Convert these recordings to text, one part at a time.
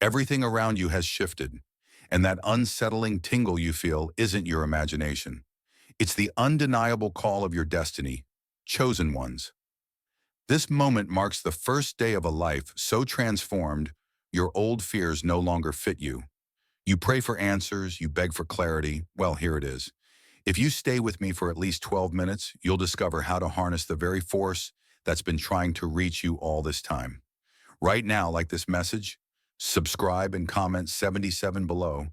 Everything around you has shifted, and that unsettling tingle you feel isn't your imagination. It's the undeniable call of your destiny, chosen ones. This moment marks the first day of a life so transformed, your old fears no longer fit you. You pray for answers, you beg for clarity. Well, here it is. If you stay with me for at least 12 minutes, you'll discover how to harness the very force that's been trying to reach you all this time. Right now, like this message, subscribe and comment 77 below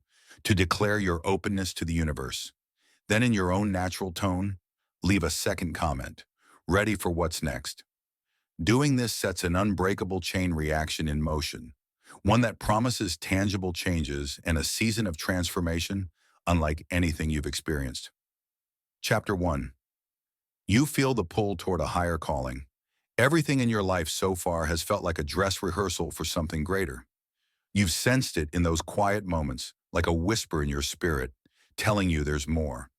to declare your openness to the universe. Then in your own natural tone, leave a second comment, ready for what's next. Doing this sets an unbreakable chain reaction in motion, one that promises tangible changes and a season of transformation unlike anything you've experienced. Chapter 1. You feel the pull toward a higher calling. Everything in your life so far has felt like a dress rehearsal for something greater. You've sensed it in those quiet moments, like a whisper in your spirit, telling you there's more.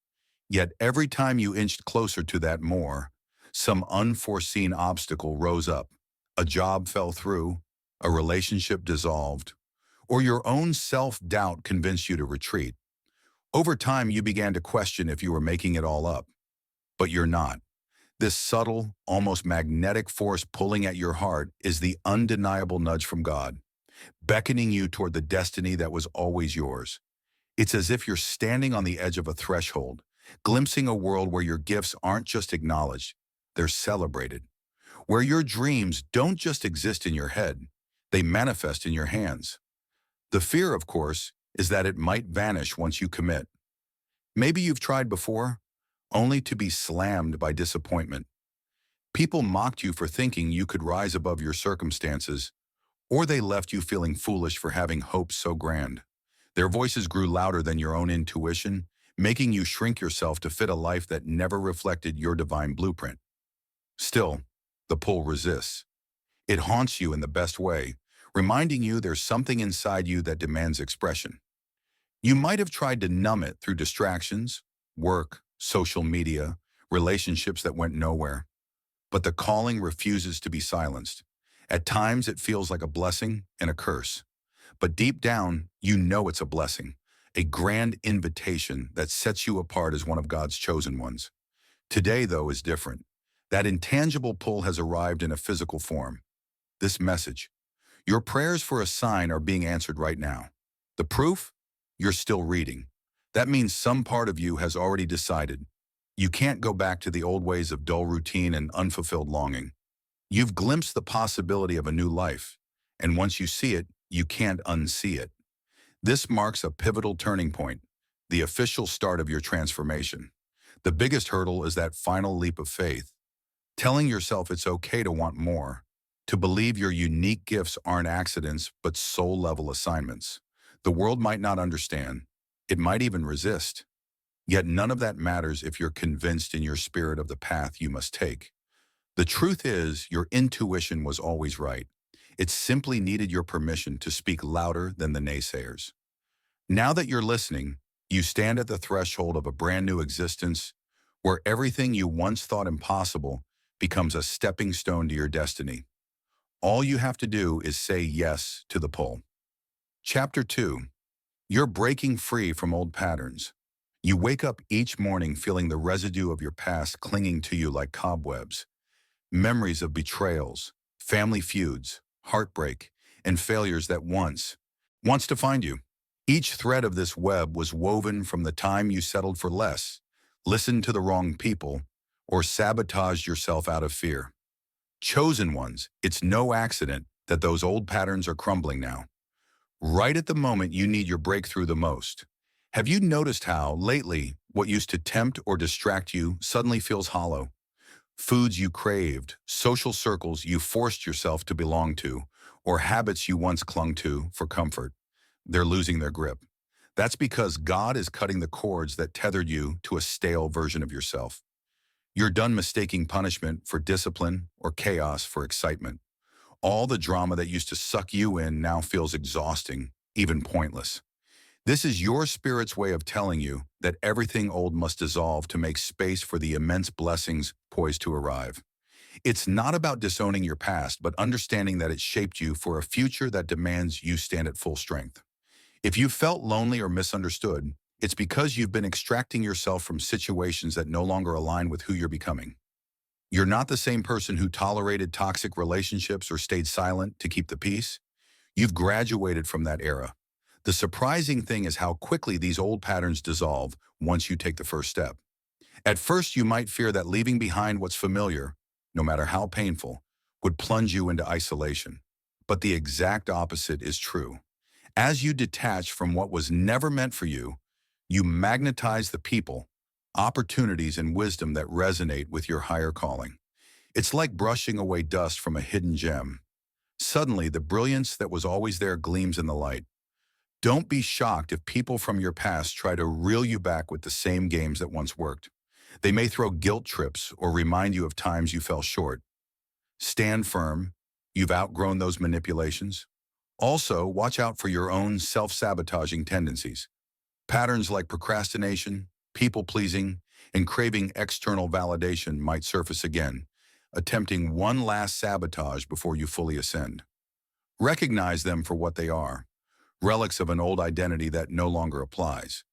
Yet every time you inched closer to that more, some unforeseen obstacle rose up. A job fell through, a relationship dissolved, or your own self-doubt convinced you to retreat. Over time, you began to question if you were making it all up. But you're not. This subtle, almost magnetic force pulling at your heart is the undeniable nudge from God, beckoning you toward the destiny that was always yours. It's as if you're standing on the edge of a threshold, glimpsing a world where your gifts aren't just acknowledged, they're celebrated. Where your dreams don't just exist in your head, they manifest in your hands. The fear, of course, is that it might vanish once you commit. Maybe you've tried before, only to be slammed by disappointment. People mocked you for thinking you could rise above your circumstances, or they left you feeling foolish for having hopes so grand. Their voices grew louder than your own intuition, making you shrink yourself to fit a life that never reflected your divine blueprint. Still, the pull resists. It haunts you in the best way, reminding you there's something inside you that demands expression. You might have tried to numb it through distractions, work, social media, relationships that went nowhere. But the calling refuses to be silenced. At times, it feels like a blessing and a curse. But deep down, you know it's a blessing, a grand invitation that sets you apart as one of God's chosen ones. Today, though, is different. That intangible pull has arrived in a physical form. This message. Your prayers for a sign are being answered right now. The proof? You're still reading. That means some part of you has already decided. You can't go back to the old ways of dull routine and unfulfilled longing. You've glimpsed the possibility of a new life, and once you see it, you can't unsee it. This marks a pivotal turning point, the official start of your transformation. The biggest hurdle is that final leap of faith, telling yourself it's okay to want more, to believe your unique gifts aren't accidents but soul-level assignments. The world might not understand. It might even resist. Yet none of that matters if you're convinced in your spirit of the path you must take. The truth is, your intuition was always right. It simply needed your permission to speak louder than the naysayers. Now that you're listening, you stand at the threshold of a brand new existence where everything you once thought impossible becomes a stepping stone to your destiny. All you have to do is say yes to the pull. Chapter 2. You're breaking free from old patterns. You wake up each morning feeling the residue of your past clinging to you like cobwebs. Memories of betrayals, family feuds, heartbreak, and failures that wants to find you. Each thread of this web was woven from the time you settled for less, listened to the wrong people, or sabotaged yourself out of fear. Chosen ones, it's no accident that those old patterns are crumbling now. Right at the moment you need your breakthrough the most. Have you noticed how, lately, what used to tempt or distract you suddenly feels hollow? Foods you craved, social circles you forced yourself to belong to, or habits you once clung to for comfort. They're losing their grip. That's because God is cutting the cords that tethered you to a stale version of yourself. You're done mistaking punishment for discipline or chaos for excitement. All the drama that used to suck you in now feels exhausting, even pointless. This is your spirit's way of telling you that everything old must dissolve to make space for the immense blessings poised to arrive. It's not about disowning your past, but understanding that it shaped you for a future that demands you stand at full strength. If you felt lonely or misunderstood, it's because you've been extracting yourself from situations that no longer align with who you're becoming. You're not the same person who tolerated toxic relationships or stayed silent to keep the peace. You've graduated from that era. The surprising thing is how quickly these old patterns dissolve once you take the first step. At first, you might fear that leaving behind what's familiar, no matter how painful, would plunge you into isolation. But the exact opposite is true. As you detach from what was never meant for you, you magnetize the people, opportunities, and wisdom that resonate with your higher calling. It's like brushing away dust from a hidden gem. Suddenly, the brilliance that was always there gleams in the light. Don't be shocked if people from your past try to reel you back with the same games that once worked. They may throw guilt trips or remind you of times you fell short. Stand firm. You've outgrown those manipulations. Also, watch out for your own self-sabotaging tendencies. Patterns like procrastination, people-pleasing, and craving external validation might surface again, attempting one last sabotage before you fully ascend. Recognize them for what they are, relics of an old identity that no longer applies.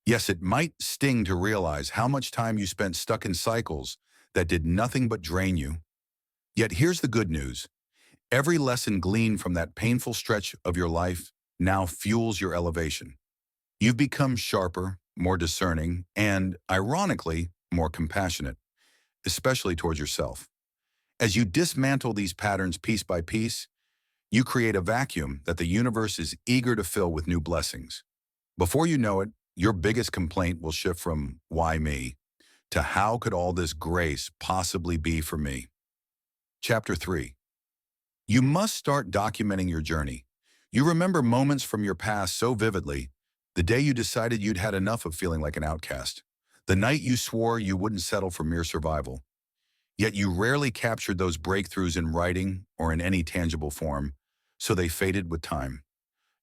Yes, it might sting to realize how much time you spent stuck in cycles that did nothing but drain you. Yet here's the good news. Every lesson gleaned from that painful stretch of your life now fuels your elevation. You've become sharper, more discerning, and, ironically, more compassionate, especially towards yourself. As you dismantle these patterns piece by piece, you create a vacuum that the universe is eager to fill with new blessings. Before you know it, your biggest complaint will shift from "why me" to "how could all this grace possibly be for me?" Chapter 3. You must start documenting your journey. You remember moments from your past so vividly, the day you decided you'd had enough of feeling like an outcast, the night you swore you wouldn't settle for mere survival. Yet you rarely captured those breakthroughs in writing or in any tangible form, so they faded with time.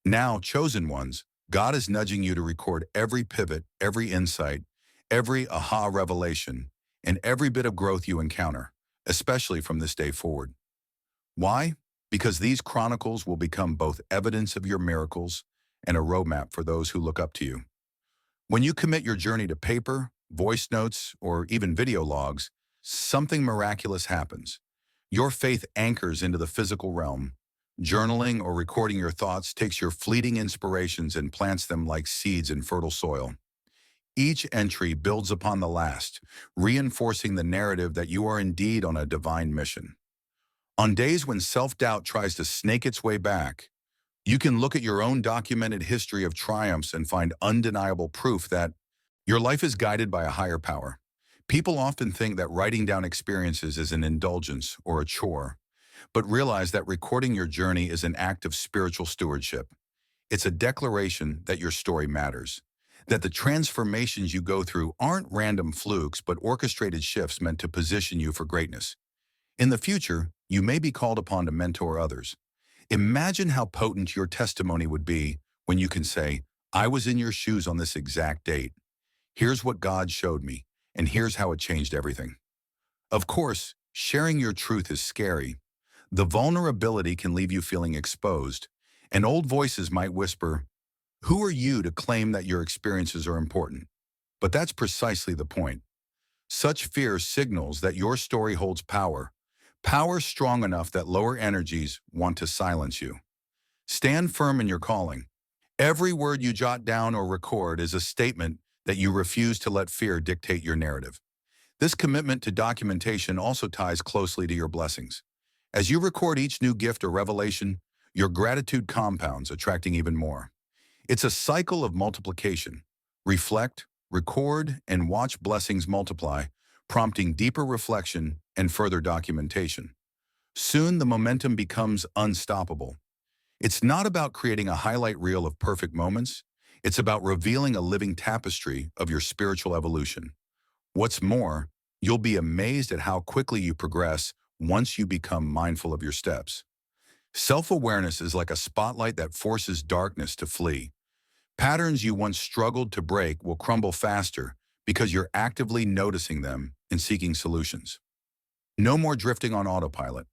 Now, chosen ones, God is nudging you to record every pivot, every insight, every aha revelation, and every bit of growth you encounter, especially from this day forward. Why? Because these chronicles will become both evidence of your miracles and a roadmap for those who look up to you. When you commit your journey to paper, voice notes, or even video logs, something miraculous happens. Your faith anchors into the physical realm. Journaling or recording your thoughts takes your fleeting inspirations and plants them like seeds in fertile soil. Each entry builds upon the last, reinforcing the narrative that you are indeed on a divine mission. On days when self-doubt tries to snake its way back, you can look at your own documented history of triumphs and find undeniable proof that your life is guided by a higher power. People often think that writing down experiences is an indulgence or a chore, but realize that recording your journey is an act of spiritual stewardship. It's a declaration that your story matters, that the transformations you go through aren't random flukes but orchestrated shifts meant to position you for greatness. In the future, you may be called upon to mentor others. Imagine how potent your testimony would be when you can say, "I was in your shoes on this exact date. Here's what God showed me, and here's how it changed everything." Of course, sharing your truth is scary. The vulnerability can leave you feeling exposed, and old voices might whisper, "Who are you to claim that your experiences are important?" But that's precisely the point. Such fear signals that your story holds power, power strong enough that lower energies want to silence you. Stand firm in your calling. Every word you jot down or record is a statement that you refuse to let fear dictate your narrative. This commitment to documentation also ties closely to your blessings. As you record each new gift or revelation, your gratitude compounds, attracting even more. It's a cycle of multiplication. Reflect, record, and watch blessings multiply, prompting deeper reflection and further documentation. Soon the momentum becomes unstoppable. It's not about creating a highlight reel of perfect moments. It's about revealing a living tapestry of your spiritual evolution. What's more, you'll be amazed at how quickly you progress once you become mindful of your steps. Self-awareness is like a spotlight that forces darkness to flee. Patterns you once struggled to break will crumble faster because you're actively noticing them and seeking solutions. No more drifting on autopilot.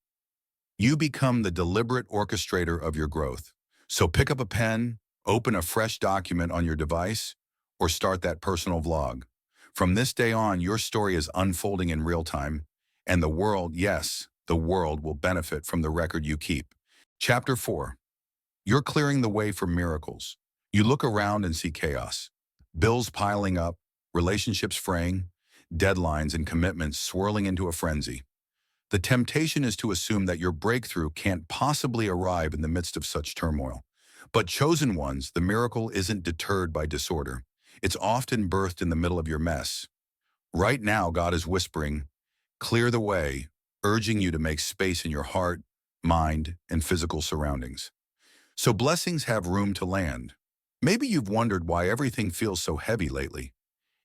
You become the deliberate orchestrator of your growth. So pick up a pen, open a fresh document on your device, or start that personal vlog. From this day on, your story is unfolding in real time, and the world, yes, the world will benefit from the record you keep. Chapter 4. You're clearing the way for miracles. You look around and see chaos. Bills piling up, relationships fraying, deadlines and commitments swirling into a frenzy. The temptation is to assume that your breakthrough can't possibly arrive in the midst of such turmoil. But chosen ones, the miracle isn't deterred by disorder. It's often birthed in the middle of your mess. Right now, God is whispering, clear the way, urging you to make space in your heart, mind, and physical surroundings. So blessings have room to land. Maybe you've wondered why everything feels so heavy lately.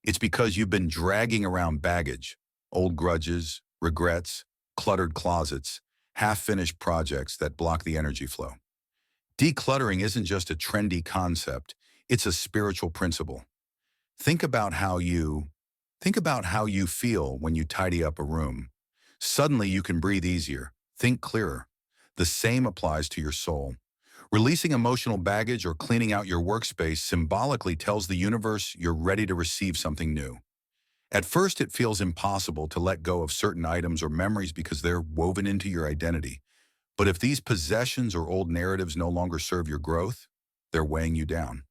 It's because you've been dragging around baggage, old grudges, regrets, cluttered closets, half-finished projects that block the energy flow. Decluttering isn't just a trendy concept, it's a spiritual principle. Think about how you think about how you feel when you tidy up a room. Suddenly you can breathe easier, think clearer. The same applies to your soul. Releasing emotional baggage or cleaning out your workspace symbolically tells the universe you're ready to receive something new. At first, it feels impossible to let go of certain items or memories because they're woven into your identity. But if these possessions or old narratives no longer serve your growth, they're weighing you down.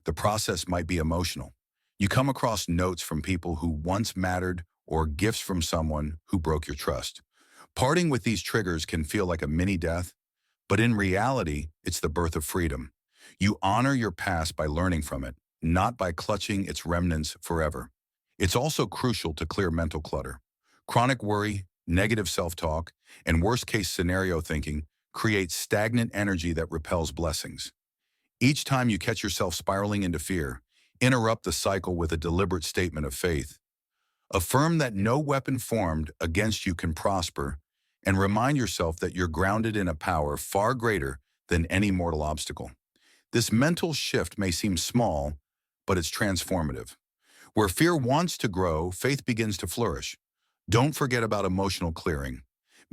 The process might be emotional. You come across notes from people who once mattered or gifts from someone who broke your trust. Parting with these triggers can feel like a mini death, but in reality, it's the birth of freedom. You honor your past by learning from it, not by clutching its remnants forever. It's also crucial to clear mental clutter. Chronic worry, negative self-talk, and worst-case scenario thinking create stagnant energy that repels blessings. Each time you catch yourself spiraling into fear, interrupt the cycle with a deliberate statement of faith. Affirm that no weapon formed against you can prosper, and remind yourself that you're grounded in a power far greater than any mortal obstacle. This mental shift may seem small, but it's transformative. Where fear wants to grow, faith begins to flourish. Don't forget about emotional clearing.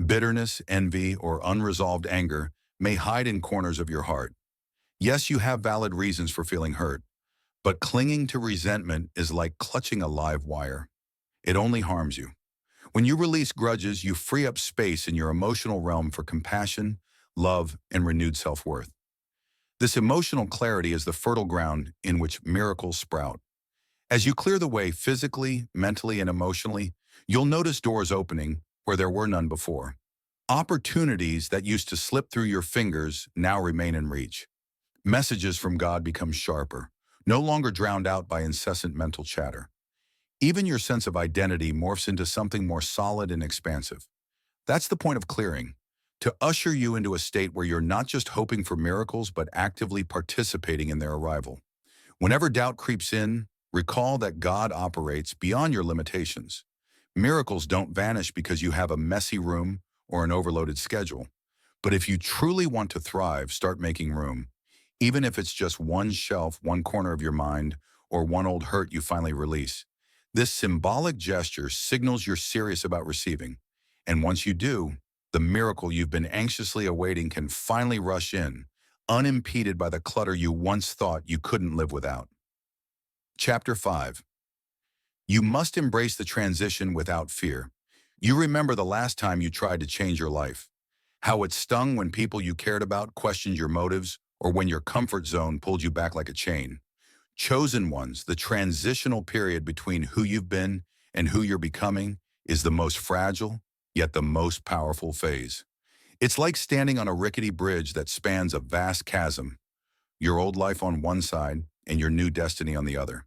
Bitterness, envy, or unresolved anger may hide in corners of your heart. Yes, you have valid reasons for feeling hurt, but clinging to resentment is like clutching a live wire. It only harms you. When you release grudges, you free up space in your emotional realm for compassion, love, and renewed self-worth. This emotional clarity is the fertile ground in which miracles sprout. As you clear the way physically, mentally, and emotionally, you'll notice doors opening where there were none before. Opportunities that used to slip through your fingers now remain in reach. Messages from God become sharper, no longer drowned out by incessant mental chatter. Even your sense of identity morphs into something more solid and expansive. That's the point of clearing, to usher you into a state where you're not just hoping for miracles, but actively participating in their arrival. Whenever doubt creeps in, recall that God operates beyond your limitations. Miracles don't vanish because you have a messy room or an overloaded schedule. But if you truly want to thrive, start making room. Even if it's just one shelf, one corner of your mind, or one old hurt you finally release. This symbolic gesture signals you're serious about receiving. And once you do, the miracle you've been anxiously awaiting can finally rush in, unimpeded by the clutter you once thought you couldn't live without. Chapter 5. You must embrace the transition without fear. You remember the last time you tried to change your life. How it stung when people you cared about questioned your motives, or when your comfort zone pulled you back like a chain. Chosen ones, the transitional period between who you've been and who you're becoming, is the most fragile, yet the most powerful phase. It's like standing on a rickety bridge that spans a vast chasm, your old life on one side and your new destiny on the other.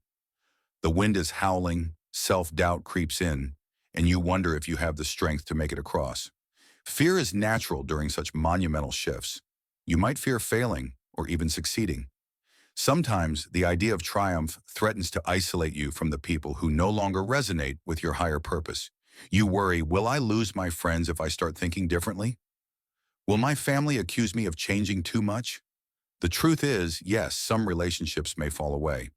The wind is howling, self-doubt creeps in, and you wonder if you have the strength to make it across. Fear is natural during such monumental shifts. You might fear failing or even succeeding. Sometimes the idea of triumph threatens to isolate you from the people who no longer resonate with your higher purpose. You worry, will I lose my friends if I start thinking differently? Will my family accuse me of changing too much? The truth is, yes, some relationships may fall away,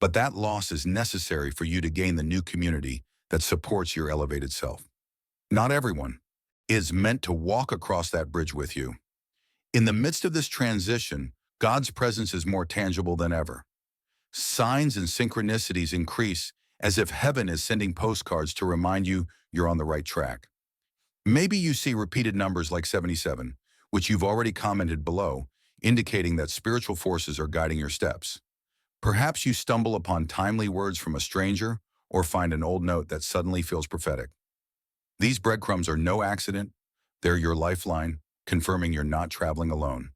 but that loss is necessary for you to gain the new community that supports your elevated self. Not everyone, is meant to walk across that bridge with you. In the midst of this transition, God's presence is more tangible than ever. Signs and synchronicities increase as if heaven is sending postcards to remind you you're on the right track. Maybe you see repeated numbers like 77, which you've already commented below, indicating that spiritual forces are guiding your steps. Perhaps you stumble upon timely words from a stranger or find an old note that suddenly feels prophetic. These breadcrumbs are no accident. They're your lifeline, confirming you're not traveling alone.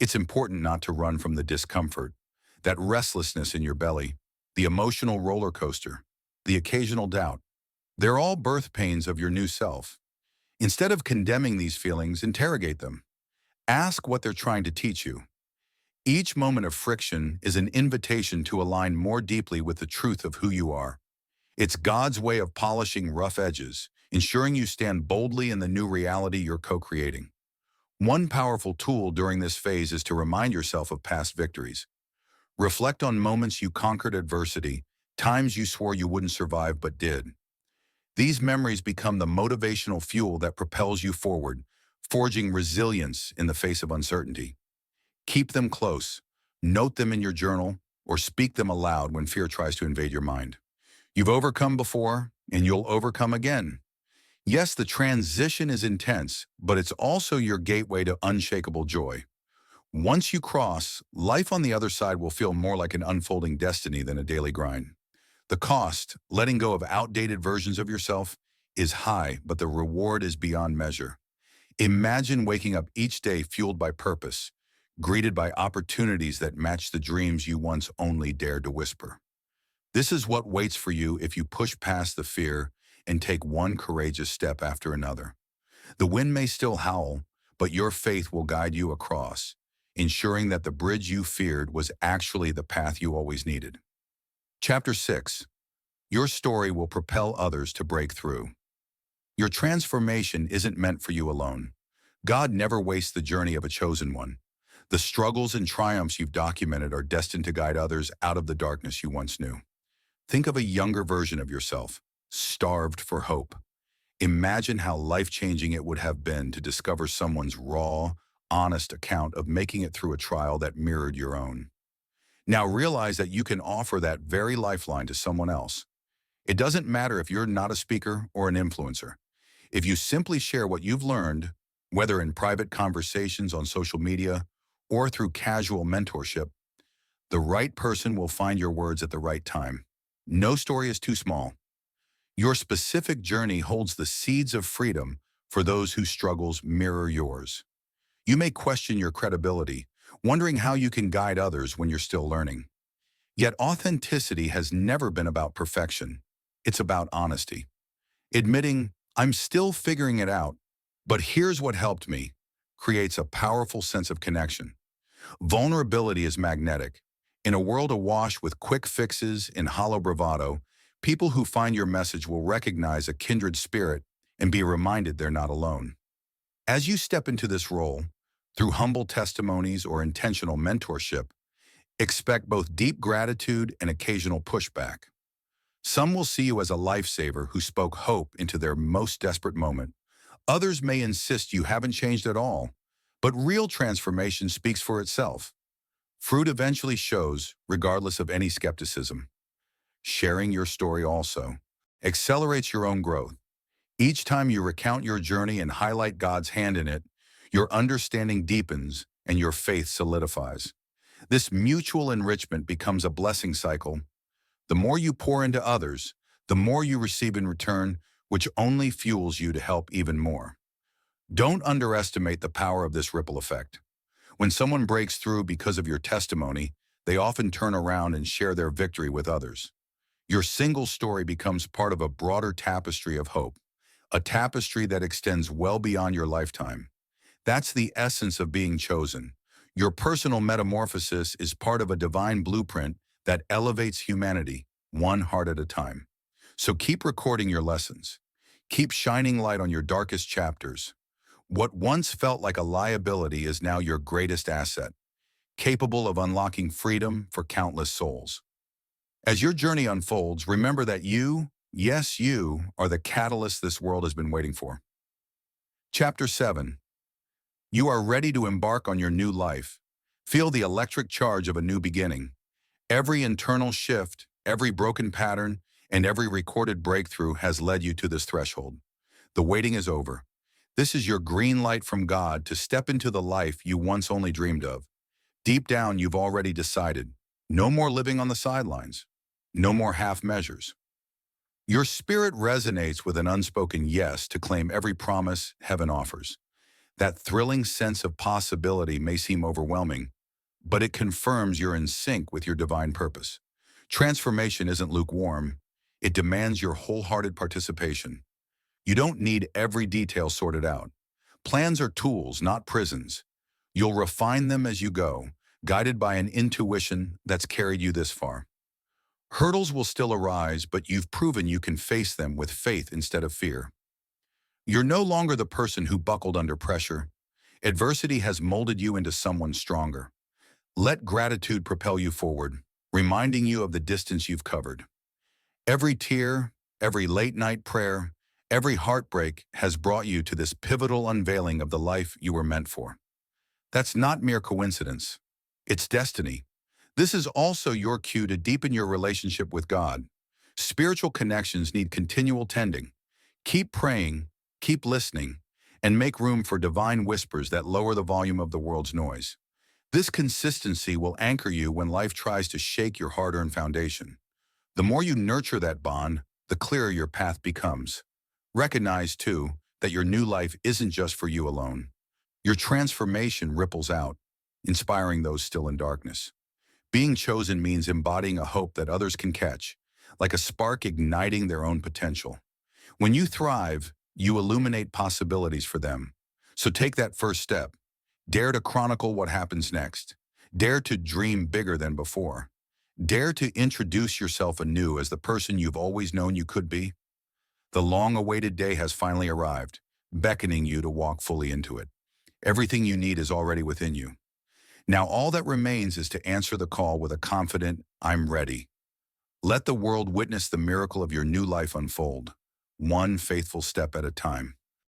It's important not to run from the discomfort, that restlessness in your belly, the emotional roller coaster, the occasional doubt. They're all birth pains of your new self. Instead of condemning these feelings, interrogate them. Ask what they're trying to teach you. Each moment of friction is an invitation to align more deeply with the truth of who you are. It's God's way of polishing rough edges, ensuring you stand boldly in the new reality you're co-creating. One powerful tool during this phase is to remind yourself of past victories. Reflect on moments you conquered adversity, times you swore you wouldn't survive but did. These memories become the motivational fuel that propels you forward, forging resilience in the face of uncertainty. Keep them close, note them in your journal, or speak them aloud when fear tries to invade your mind. You've overcome before, and you'll overcome again. Yes, the transition is intense, but it's also your gateway to unshakable joy. Once you cross, life on the other side will feel more like an unfolding destiny than a daily grind. The cost, letting go of outdated versions of yourself, is high, but the reward is beyond measure. Imagine waking up each day fueled by purpose, greeted by opportunities that match the dreams you once only dared to whisper. This is what waits for you if you push past the fear and take one courageous step after another. The wind may still howl, but your faith will guide you across, ensuring that the bridge you feared was actually the path you always needed. Chapter 6. Your story will propel others to break through. Your transformation isn't meant for you alone. God never wastes the journey of a chosen one. The struggles and triumphs you've documented are destined to guide others out of the darkness you once knew. Think of a younger version of yourself, starved for hope. Imagine how life-changing it would have been to discover someone's raw, honest account of making it through a trial that mirrored your own. Now realize that you can offer that very lifeline to someone else. It doesn't matter if you're not a speaker or an influencer. If you simply share what you've learned, whether in private conversations on social media or through casual mentorship, the right person will find your words at the right time. No story is too small. Your specific journey holds the seeds of freedom for those whose struggles mirror yours. You may question your credibility, wondering how you can guide others when you're still learning. Yet authenticity has never been about perfection. It's about honesty. Admitting, I'm still figuring it out, but here's what helped me, creates a powerful sense of connection. Vulnerability is magnetic. In a world awash with quick fixes and hollow bravado, people who find your message will recognize a kindred spirit and be reminded they're not alone. As you step into this role, through humble testimonies or intentional mentorship, expect both deep gratitude and occasional pushback. Some will see you as a lifesaver who spoke hope into their most desperate moment. Others may insist you haven't changed at all, but real transformation speaks for itself. Fruit eventually shows, regardless of any skepticism. Sharing your story also accelerates your own growth. Each time you recount your journey and highlight God's hand in it, your understanding deepens and your faith solidifies. This mutual enrichment becomes a blessing cycle. The more you pour into others, the more you receive in return, which only fuels you to help even more. Don't underestimate the power of this ripple effect. When someone breaks through because of your testimony, they often turn around and share their victory with others. Your single story becomes part of a broader tapestry of hope, a tapestry that extends well beyond your lifetime. That's the essence of being chosen. Your personal metamorphosis is part of a divine blueprint that elevates humanity, one heart at a time. So keep recording your lessons. Keep shining light on your darkest chapters. What once felt like a liability is now your greatest asset, capable of unlocking freedom for countless souls. As your journey unfolds, remember that you, yes, you, are the catalyst this world has been waiting for. Chapter 7. You are ready to embark on your new life. Feel the electric charge of a new beginning. Every internal shift, every broken pattern, and every recorded breakthrough has led you to this threshold. The waiting is over. This is your green light from God to step into the life you once only dreamed of. Deep down, you've already decided. No more living on the sidelines. No more half measures. Your spirit resonates with an unspoken yes to claim every promise heaven offers. That thrilling sense of possibility may seem overwhelming, but it confirms you're in sync with your divine purpose. Transformation isn't lukewarm. It demands your wholehearted participation. You don't need every detail sorted out. Plans are tools, not prisons. You'll refine them as you go, guided by an intuition that's carried you this far. Hurdles will still arise, but you've proven you can face them with faith instead of fear. You're no longer the person who buckled under pressure. Adversity has molded you into someone stronger. Let gratitude propel you forward, reminding you of the distance you've covered. Every tear, every late-night prayer, every heartbreak has brought you to this pivotal unveiling of the life you were meant for. That's not mere coincidence. It's destiny. This is also your cue to deepen your relationship with God. Spiritual connections need continual tending. Keep praying, keep listening, and make room for divine whispers that lower the volume of the world's noise. This consistency will anchor you when life tries to shake your hard-earned foundation. The more you nurture that bond, the clearer your path becomes. Recognize, too, that your new life isn't just for you alone. Your transformation ripples out, inspiring those still in darkness. Being chosen means embodying a hope that others can catch, like a spark igniting their own potential. When you thrive, you illuminate possibilities for them. So take that first step. Dare to chronicle what happens next. Dare to dream bigger than before. Dare to introduce yourself anew as the person you've always known you could be. The long-awaited day has finally arrived, beckoning you to walk fully into it. Everything you need is already within you. Now all that remains is to answer the call with a confident, "I'm ready." Let the world witness the miracle of your new life unfold, one faithful step at a time.